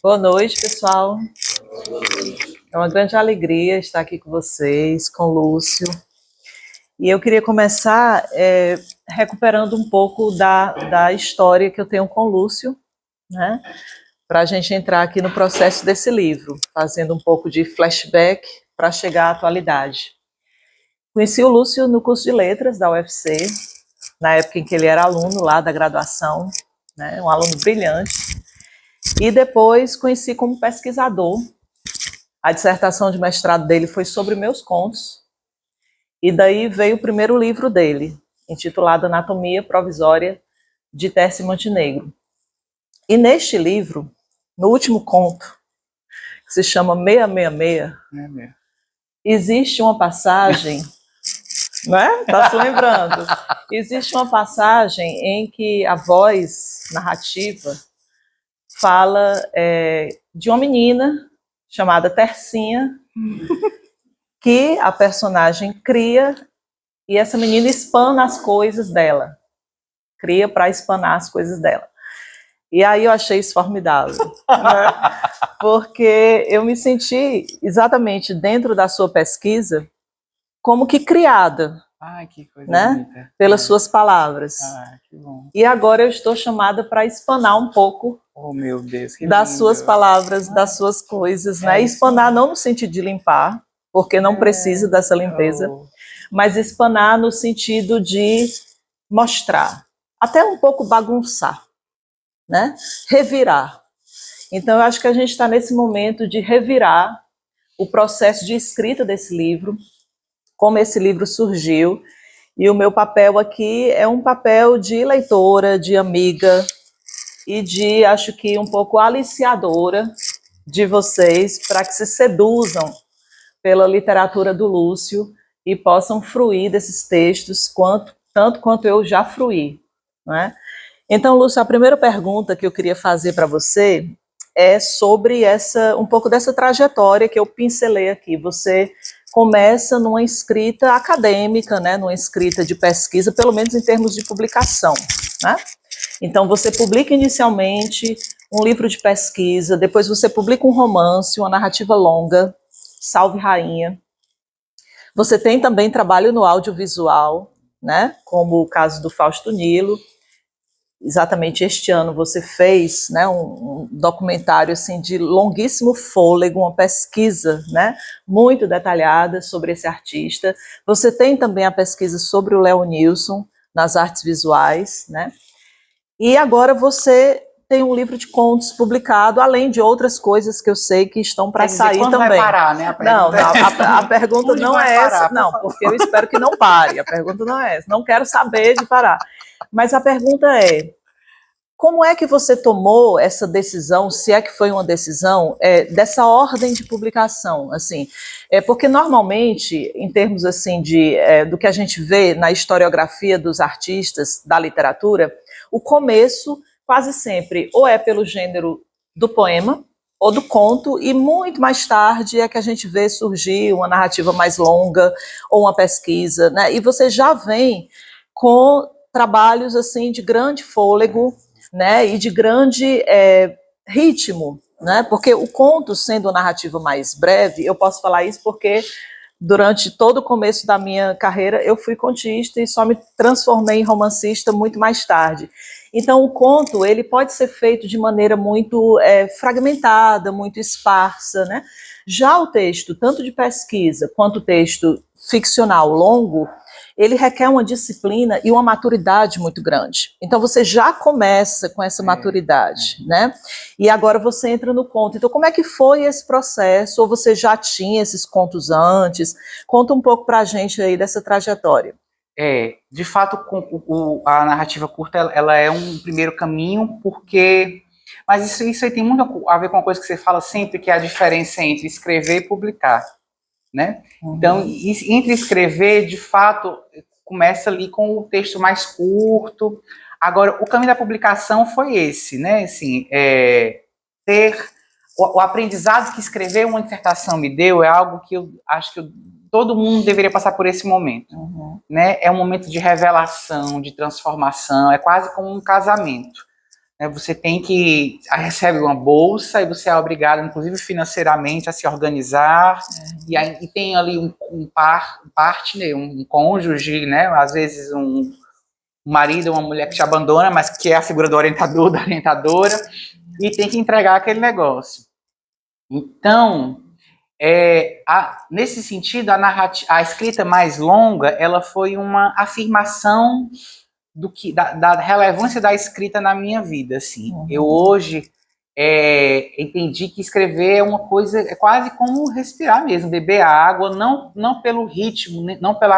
Boa noite, pessoal. É uma grande alegria estar aqui com vocês, com o Lúcio. E eu queria começar recuperando um pouco da história que eu tenho com o Lúcio, né? Para a gente entrar aqui no processo desse livro, fazendo um pouco de flashback para chegar à atualidade. Conheci o Lúcio no curso de letras da UFC, na época em que ele era aluno lá da graduação, né? Um aluno brilhante. E depois conheci como pesquisador. A dissertação de mestrado dele foi sobre meus contos, e daí veio o primeiro livro dele, intitulado Anatomia Provisória de Tércio Montenegro. E neste livro, no último conto, que se chama 666, existe uma passagem, né? Tá se lembrando? Existe uma passagem em que a voz narrativa fala de uma menina chamada Tercinha, que a personagem cria, e essa menina espana as coisas dela. Cria para espanar as coisas dela. E aí eu achei isso formidável, né? Porque eu me senti exatamente dentro da sua pesquisa como que criada. Ai, que coisa, né? bonita. Pelas suas palavras. Que bom. E agora eu estou chamada para espanar um pouco meu Deus, que das lindo. suas palavras, das suas coisas, né? Espanar não no sentido de limpar, porque não precisa dessa limpeza, mas espanar no sentido de mostrar, até um pouco bagunçar, né? Revirar. Então eu acho que a gente está nesse momento de revirar o processo de escrita desse livro, como esse livro surgiu, e o meu papel aqui é um papel de leitora, de amiga, e de, acho que, um pouco aliciadora de vocês, para que se seduzam pela literatura do Lúcio e possam fruir desses textos tanto quanto eu já fruí, não é? Então, Lúcio, a primeira pergunta que eu queria fazer para você é sobre um pouco dessa trajetória que eu pincelei aqui. Você começa numa escrita acadêmica, né, numa escrita de pesquisa, pelo menos em termos de publicação, né? Então, você publica inicialmente um livro de pesquisa, depois você publica um romance, uma narrativa longa, Salve Rainha. Você tem também trabalho no audiovisual, né, como o caso do Fausto Nilo. Exatamente este ano você fez, né, um documentário assim, de longuíssimo fôlego, uma pesquisa, né, muito detalhada sobre esse artista. Você tem também a pesquisa sobre o Leonilson nas artes visuais, né? E agora você tem um livro de contos publicado, além de outras coisas que eu sei que estão para sair quando também. Vai parar, né? A pergunta não é essa, não, porque eu espero que não pare. A pergunta não é essa. Não quero saber de parar. Mas a pergunta é: como é que você tomou essa decisão, se é que foi uma decisão, dessa ordem de publicação? Assim, porque normalmente, em termos assim do que a gente vê na historiografia dos artistas da literatura, o começo quase sempre ou é pelo gênero do poema ou do conto, e muito mais tarde é que a gente vê surgir uma narrativa mais longa ou uma pesquisa, né? E você já vem com trabalhos assim de grande fôlego, né, e de grande ritmo, né, porque o conto, sendo uma narrativa mais breve, eu posso falar isso porque durante todo o começo da minha carreira eu fui contista e só me transformei em romancista muito mais tarde. Então o conto ele pode ser feito de maneira muito fragmentada, muito esparsa, né? Já o texto, tanto de pesquisa quanto o texto ficcional longo, ele requer uma disciplina e uma maturidade muito grande. Então você já começa com essa maturidade, né? E agora você entra no conto. Então como é que foi esse processo? Ou você já tinha esses contos antes? Conta um pouco pra gente aí dessa trajetória. De fato, a narrativa curta ela é um primeiro caminho, porque... Mas isso aí tem muito a ver com uma coisa que você fala sempre, que é a diferença entre escrever e publicar, né? Então, entre escrever, de fato, começa ali com o texto mais curto. Agora, o caminho da publicação foi esse, né? Assim, ter o aprendizado que escrever uma dissertação me deu é algo que eu acho que todo mundo deveria passar por esse momento, né? É um momento de revelação, de transformação, é quase como um casamento, né? Você recebe uma bolsa e você é obrigado, inclusive financeiramente, a se organizar. E tem ali um partner, um cônjuge, né? Às vezes um marido, uma mulher que te abandona, mas que é a figura do orientador, da orientadora, e tem que entregar aquele negócio. Então, nesse sentido, a escrita mais longa, ela foi uma afirmação da relevância da escrita na minha vida. Assim. Eu hoje entendi que escrever é uma coisa, é quase como respirar mesmo, beber água, não pelo ritmo, não por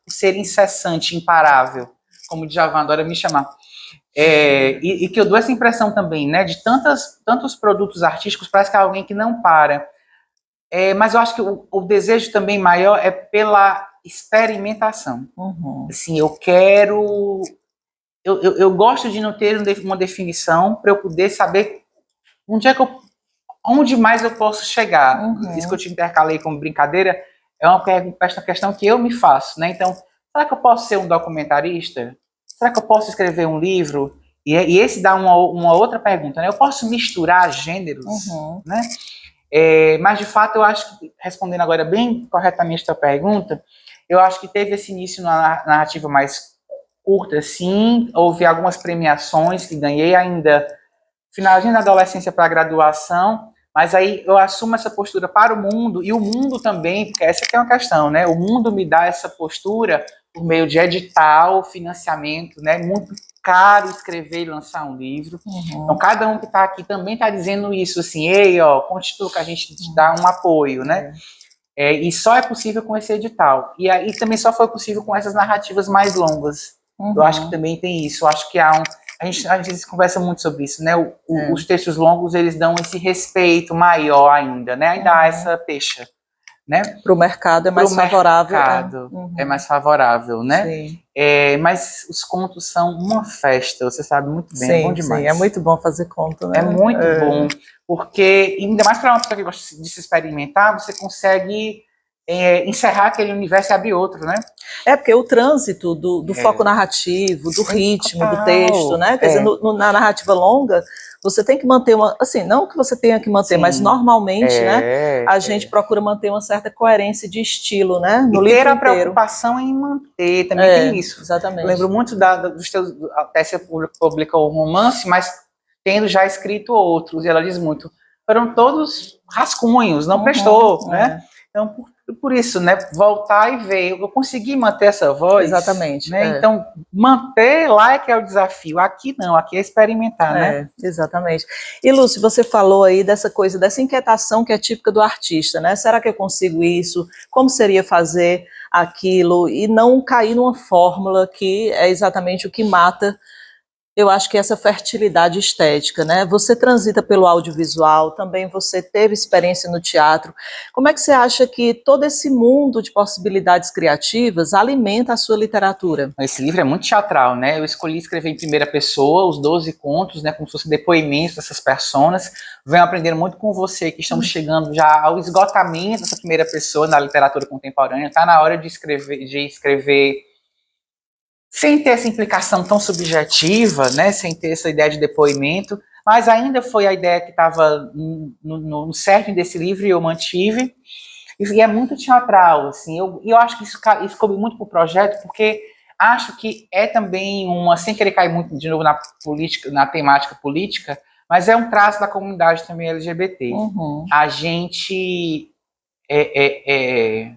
ser incessante, imparável, como o Djavan adora me chamar. E que eu dou essa impressão também, né, de tantos produtos artísticos, parece que é alguém que não para. Mas eu acho que o desejo também maior é pela experimentação. Assim, eu gosto de não ter uma definição para eu poder saber onde mais eu posso chegar. Isso que eu te intercalei como brincadeira é uma questão que eu me faço, né? Então, será que eu posso ser um documentarista? Será que eu posso escrever um livro? E esse dá uma outra pergunta, né? Eu posso misturar gêneros, né? Mas, de fato, eu acho que, respondendo agora bem corretamente a tua pergunta, eu acho que teve esse início na narrativa mais curta, sim. Houve algumas premiações que ganhei ainda finalzinho da adolescência para a graduação, mas aí eu assumo essa postura para o mundo, e o mundo também, porque essa que é uma questão, né? O mundo me dá essa postura por meio de edital, financiamento, né? Muito caro escrever e lançar um livro. Então, cada um que está aqui também está dizendo isso, assim, ei, ó, conte tu que a gente te dá um apoio, né? E só é possível com esse edital. E aí também só foi possível com essas narrativas mais longas. Eu acho que também tem isso. Eu acho que a gente conversa muito sobre isso, né? Os textos longos, eles dão esse respeito maior ainda, né? Ainda há essa pecha, né? Para o mercado é mais favorável. É mais favorável, né? Sim. Mas os contos são uma festa, você sabe muito bem, é bom demais. Sim, é muito bom fazer conto, né? É muito bom, porque, ainda mais para uma pessoa que gosta de se experimentar, você consegue encerrar aquele universo e abrir outro, né? Porque o trânsito do foco narrativo, do ritmo, do texto, né? Quer dizer, na narrativa longa, você tem que manter uma... Assim, não que você tenha que manter, mas normalmente, né? A gente procura manter uma certa coerência de estilo, né? No livro ter a inteiro. Preocupação em manter, também tem isso. Exatamente. Eu lembro muito dos teus... Até você publicou um romance, mas tendo já escrito outros, e ela diz muito, foram todos rascunhos, não prestou, né? Então, por isso, né, voltar e ver, eu consegui manter essa voz. Exatamente. Né? Então, manter lá é que é o desafio. Aqui não, aqui é experimentar, né? Exatamente. E, Lúcia, você falou aí dessa coisa, dessa inquietação que é típica do artista, né? Será que eu consigo isso? Como seria fazer aquilo? E não cair numa fórmula que é exatamente o que mata, eu acho que essa fertilidade estética, né? Você transita pelo audiovisual, também você teve experiência no teatro. Como é que você acha que todo esse mundo de possibilidades criativas alimenta a sua literatura? Esse livro é muito teatral, né? Eu escolhi escrever em primeira pessoa os 12 contos, né? Como se fosse depoimentos dessas personas. Venho aprendendo muito com você, que estamos chegando já ao esgotamento dessa primeira pessoa na literatura contemporânea. Está na hora de escrever sem ter essa implicação tão subjetiva, né, sem ter essa ideia de depoimento, mas ainda foi a ideia que estava no cerne desse livro e eu mantive, e é muito teatral, assim, eu acho que isso coube muito para o projeto, porque acho que é também sem querer cair muito de novo na política, na temática política, mas é um traço da comunidade também LGBT. A gente é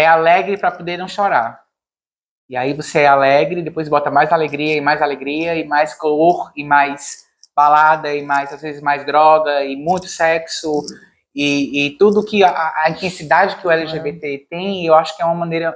alegre para poder não chorar. E aí você é alegre, depois bota mais alegria, e mais cor, e mais balada, e mais, às vezes, mais droga, e muito sexo, e tudo que a intensidade que o LGBT tem, eu acho que é uma maneira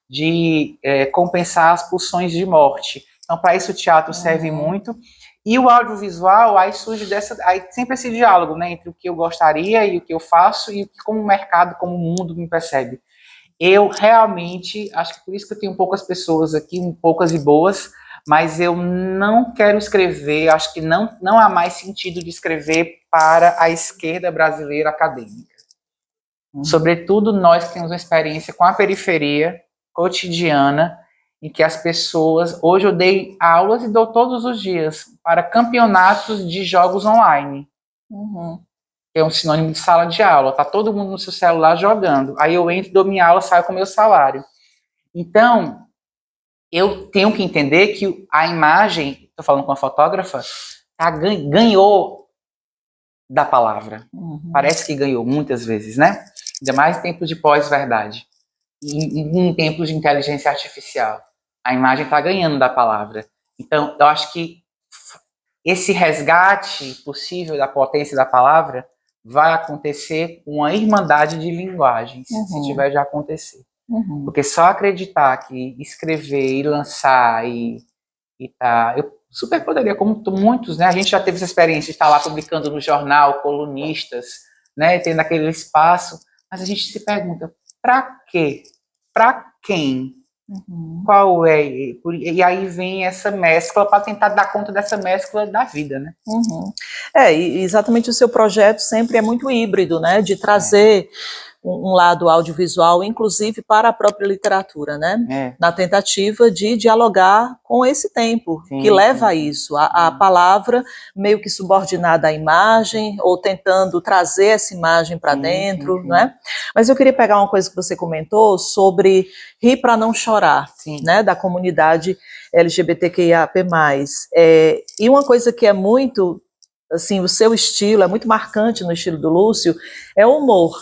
de compensar as pulsões de morte. Então, para isso o teatro serve muito. E o audiovisual, aí surge aí sempre esse diálogo, né, entre o que eu gostaria e o que eu faço, e o que como o mercado, como o mundo me percebe. Eu realmente, acho que por isso que eu tenho poucas pessoas aqui, poucas e boas, mas eu não quero escrever, acho que não há mais sentido de escrever para a esquerda brasileira acadêmica. Sobretudo nós que temos uma experiência com a periferia cotidiana em que as pessoas... Hoje eu dei aulas e dou todos os dias para campeonatos de jogos online. Que é um sinônimo de sala de aula. Tá todo mundo no seu celular jogando. Aí eu entro, dou minha aula, saio com o meu salário. Então, eu tenho que entender que a imagem, estou falando com a fotógrafa, ganhou da palavra. Parece que ganhou muitas vezes, né? Ainda mais em tempos de pós-verdade. E em tempos de inteligência artificial. A imagem está ganhando da palavra. Então, eu acho que esse resgate possível da potência da palavra vai acontecer com a irmandade de linguagens, se tiver de acontecer. Porque só acreditar que escrever e lançar eu super poderia, como muitos, né? A gente já teve essa experiência de estar lá publicando no jornal, colunistas, né? Tendo aquele espaço, mas a gente se pergunta, para quê? Para quem? Qual é? E aí vem essa mescla para tentar dar conta dessa mescla da vida, né? E exatamente o seu projeto sempre é muito híbrido, né? De trazer um lado audiovisual, inclusive para a própria literatura, né? Na tentativa de dialogar com esse tempo, que leva a isso, a palavra meio que subordinada à imagem, ou tentando trazer essa imagem para dentro, né? Mas eu queria pegar uma coisa que você comentou sobre rir para não chorar, né? Da comunidade LGBTQIAP+. E uma coisa que é muito, assim, o seu estilo, é muito marcante no estilo do Lúcio, é o humor,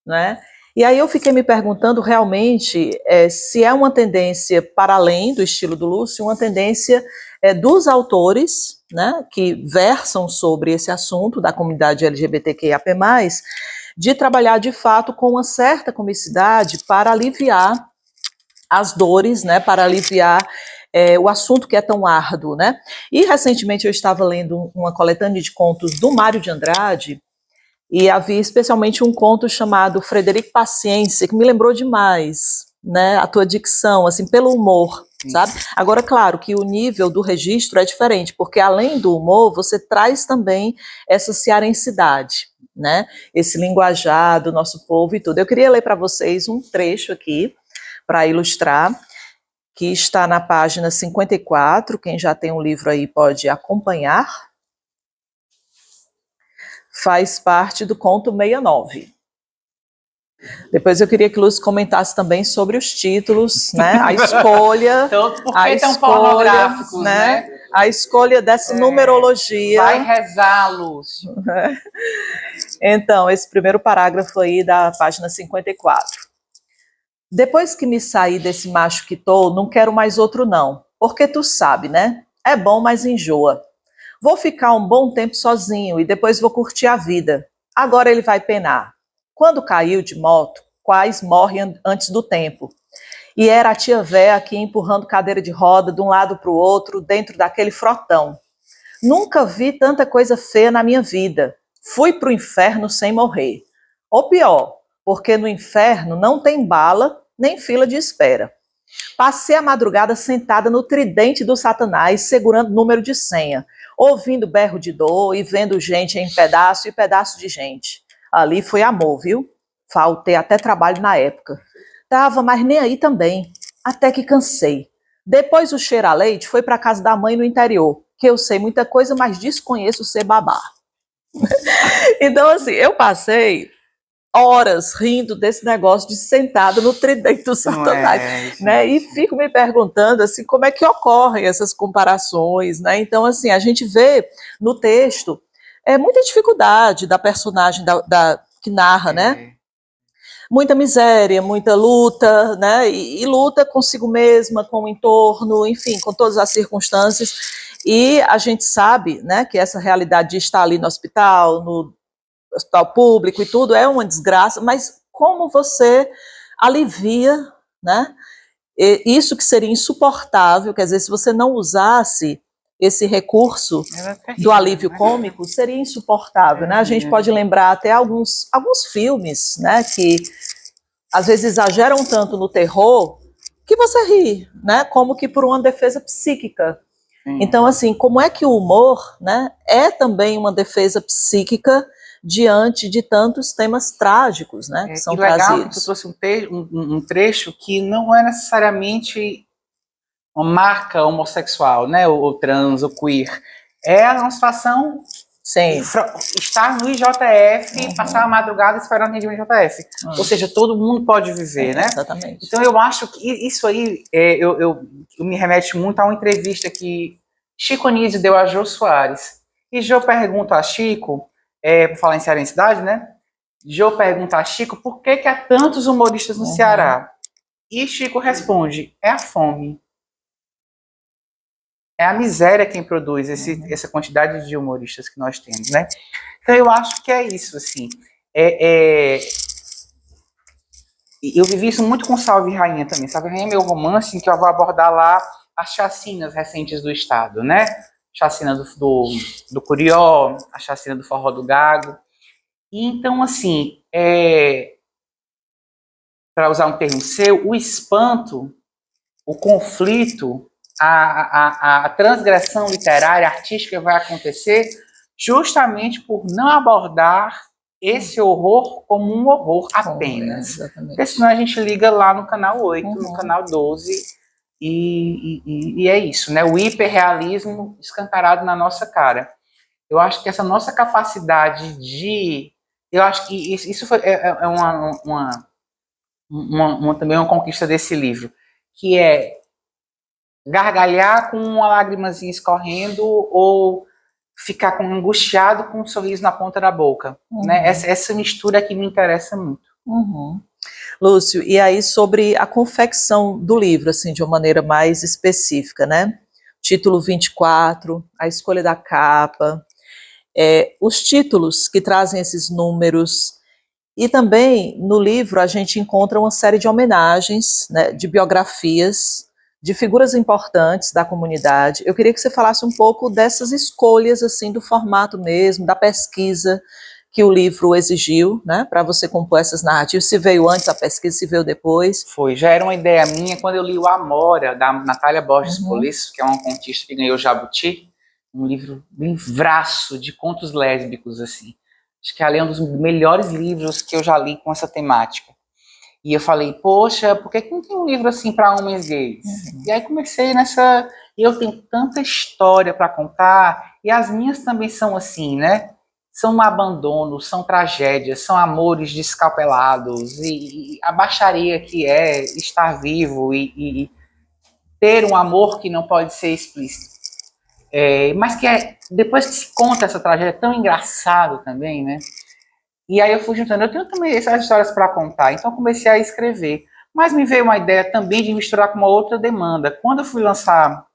né? E aí eu fiquei me perguntando realmente se é uma tendência, para além do estilo do Lúcio, uma tendência dos autores, né, que versam sobre esse assunto da comunidade LGBTQIAP+, de trabalhar de fato com uma certa comicidade para aliviar as dores, né, para aliviar o assunto que é tão árduo, né? E recentemente eu estava lendo uma coletânea de contos do Mário de Andrade, e havia especialmente um conto chamado Frederico Paciência, que me lembrou demais, né, a tua dicção, assim, pelo humor, sabe? Agora, claro que o nível do registro é diferente, porque além do humor, você traz também essa cearensidade, né, esse linguajar do nosso povo e tudo. Eu queria ler para vocês um trecho aqui, para ilustrar, que está na página 54, quem já tem um livro aí pode acompanhar. Faz parte do conto 69. Depois eu queria que Lúcio comentasse também sobre os títulos, né? A escolha. Então, por que tão pornográficos, né? A escolha dessa numerologia. Vai rezar, Lúcio. Então, esse primeiro parágrafo aí da página 54. Depois que me saí desse macho que tô, não quero mais outro não. Porque tu sabe, né? É bom, mas enjoa. Vou ficar um bom tempo sozinho e depois vou curtir a vida. Agora ele vai penar. Quando caiu de moto, quais morrem antes do tempo. E era a tia véia aqui empurrando cadeira de roda de um lado para o outro, dentro daquele frotão. Nunca vi tanta coisa feia na minha vida. Fui pro inferno sem morrer. Ou pior, porque no inferno não tem bala nem fila de espera. Passei a madrugada sentada no tridente do Satanás, segurando número de senha, ouvindo berro de dor e vendo gente em pedaço e pedaço de gente. Ali foi amor, viu? Faltei até trabalho na época. Tava, mas nem aí também. Até que cansei. Depois o cheiro a leite foi para casa da mãe no interior, que eu sei muita coisa, mas desconheço ser babá. Então, assim, eu passei horas rindo desse negócio de sentada no tridente do Satanás, né? E fico me perguntando assim, como é que ocorrem essas comparações, né? Então, assim, a gente vê no texto muita dificuldade da personagem que narra, né? Muita miséria, muita luta, né? E luta consigo mesma, com o entorno, enfim, com todas as circunstâncias. E a gente sabe, né, que essa realidade de estar ali no hospital público e tudo é uma desgraça, mas como você alivia, né? Isso que seria insuportável, quer dizer, se você não usasse esse recurso do alívio cômico, seria insuportável, né? A gente pode lembrar até alguns filmes, né, que às vezes exageram tanto no terror que você ri, né, como que por uma defesa psíquica. Então, assim, como é que o humor, né, é também uma defesa psíquica diante de tantos temas trágicos, né, que são legal trazidos. que tu trouxe um trecho que não é necessariamente uma marca homossexual, né? O trans, o queer. É uma situação... Sim. Estar no IJF, passar a madrugada esperando atendimento no IJF. Ou seja, todo mundo pode viver, né? Exatamente. Então eu acho que isso aí, eu me remete muito a uma entrevista que Chico Anísio deu a Jô Soares. E Jô pergunta a Chico, por falar em cearensidade, né? Jô pergunta a Chico por que há tantos humoristas no Ceará. E Chico responde, é a fome. É a miséria quem produz essa quantidade de humoristas que nós temos, né? Então eu acho que é isso, assim. Eu vivi isso muito com Salve Rainha também. Salve Rainha é meu romance em que eu vou abordar lá as chacinas recentes do Estado, né? Chacina do Curió, a chacina do Forró do Gago. E então, assim, para usar um termo seu, o espanto, o conflito, a transgressão literária, artística vai acontecer justamente por não abordar esse horror como um horror apenas. Porque senão a gente liga lá no canal 8, no canal 12, e é isso, né? O hiperrealismo escancarado na nossa cara. Eu acho que essa nossa capacidade de... Eu acho que isso também uma conquista desse livro, que é gargalhar com uma lágrimazinha escorrendo ou ficar angustiado com um sorriso na ponta da boca. Né? Essa mistura que me interessa muito. Lúcio, e aí sobre a confecção do livro, assim, de uma maneira mais específica, né? Título 24, a escolha da capa, os títulos que trazem esses números, e também no livro a gente encontra uma série de homenagens, né, de biografias, de figuras importantes da comunidade. Eu queria que você falasse um pouco dessas escolhas, assim, do formato mesmo, da pesquisa que o livro exigiu, né, para você compor essas narrativas. Se veio antes a pesquisa, se veio depois? Foi, já era uma ideia minha quando eu li o Amora, da Natália Borges Poliço, que é uma contista que ganhou o Jabuti, um livraço de contos lésbicos, assim. Acho que ali é um dos melhores livros que eu já li com essa temática. E eu falei, poxa, por que não tem um livro assim para homens gays? E aí comecei nessa... E eu tenho tanta história para contar, e as minhas também são assim, né? São abandonos, são tragédias, são amores descalpelados, e a baixaria que é estar vivo e ter um amor que não pode ser explícito. Mas que depois que se conta essa tragédia, é tão engraçado também, né? E aí eu fui juntando, eu tenho também essas histórias para contar, então comecei a escrever. Mas me veio uma ideia também de misturar com uma outra demanda. Quando eu fui lançar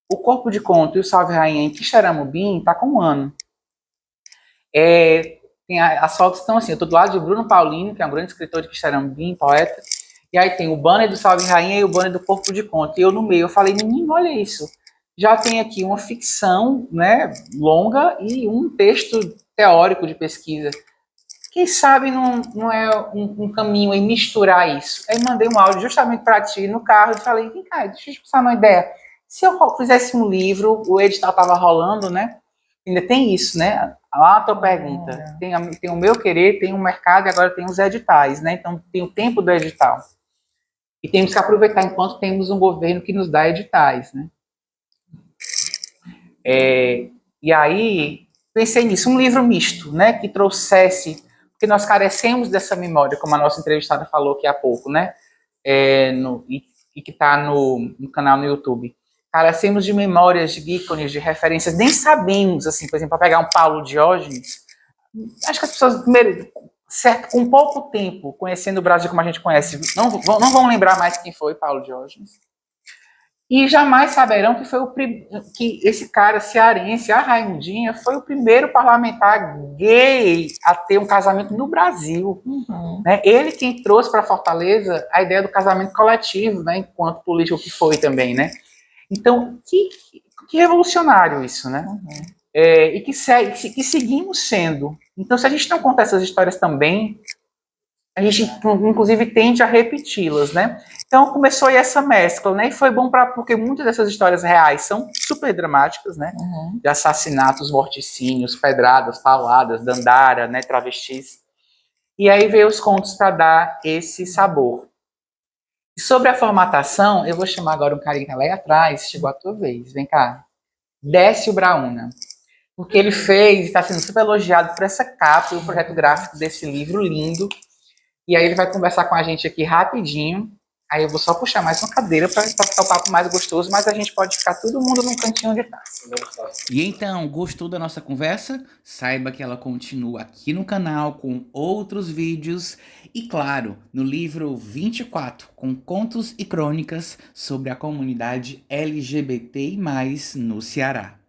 O Corpo de Conto e o Salve Rainha em Quixeramobim, está com 1 ano. As fotos estão assim, eu estou do lado de Bruno Paulino, que é um grande escritor de Quixeramobim, poeta, e aí tem o banner do Salve Rainha e o banner do Corpo de Conto. E eu no meio, eu falei, menino, olha isso. Já tem aqui uma ficção, né, longa e um texto teórico de pesquisa. Quem sabe não é um caminho aí misturar isso. Aí mandei um áudio justamente para ti no carro e falei, vem cá, deixa eu te passar uma ideia. Se eu fizesse um livro, o edital estava rolando, né? Ainda tem isso, né? Lá a tua pergunta. Tem o meu querer, tem o mercado e agora tem os editais, né? Então tem o tempo do edital. E temos que aproveitar enquanto temos um governo que nos dá editais, né? E aí pensei nisso, um livro misto, né? Que trouxesse... Porque nós carecemos dessa memória, como a nossa entrevistada falou aqui há pouco, né? E que está no canal no YouTube. Carecemos de memórias, de ícones, de referências. Nem sabemos, assim, por exemplo, para pegar um Paulo Diógenes, acho que as pessoas, primeiro, certo, com pouco tempo, conhecendo o Brasil como a gente conhece, não vão lembrar mais quem foi Paulo Diógenes. E jamais saberão que esse cara cearense, a Raimundinha, foi o primeiro parlamentar gay a ter um casamento no Brasil. Né? Ele quem trouxe para Fortaleza a ideia do casamento coletivo, né? Enquanto político que foi também. Né? Então, que revolucionário isso, né? E que seguimos sendo. Então, se a gente não conta essas histórias também, a gente, inclusive, tende a repeti-las, né? Então, começou aí essa mescla, né? E foi bom porque muitas dessas histórias reais são super dramáticas, né? De assassinatos, morticínios, pedradas, pauladas, dandara, né? Travestis. E aí veio os contos para dar esse sabor. E sobre a formatação, eu vou chamar agora um carinha que tá lá atrás, chegou a tua vez, vem cá. Décio Brauna. Porque ele fez, está sendo super elogiado por essa capa e o projeto gráfico desse livro lindo. E aí ele vai conversar com a gente aqui rapidinho. Aí eu vou só puxar mais uma cadeira para ficar o papo mais gostoso, mas a gente pode ficar todo mundo num cantinho onde tá. E então, gostou da nossa conversa? Saiba que ela continua aqui no canal com outros vídeos e, claro, no livro 24, com contos e crônicas sobre a comunidade LGBTI+, no Ceará.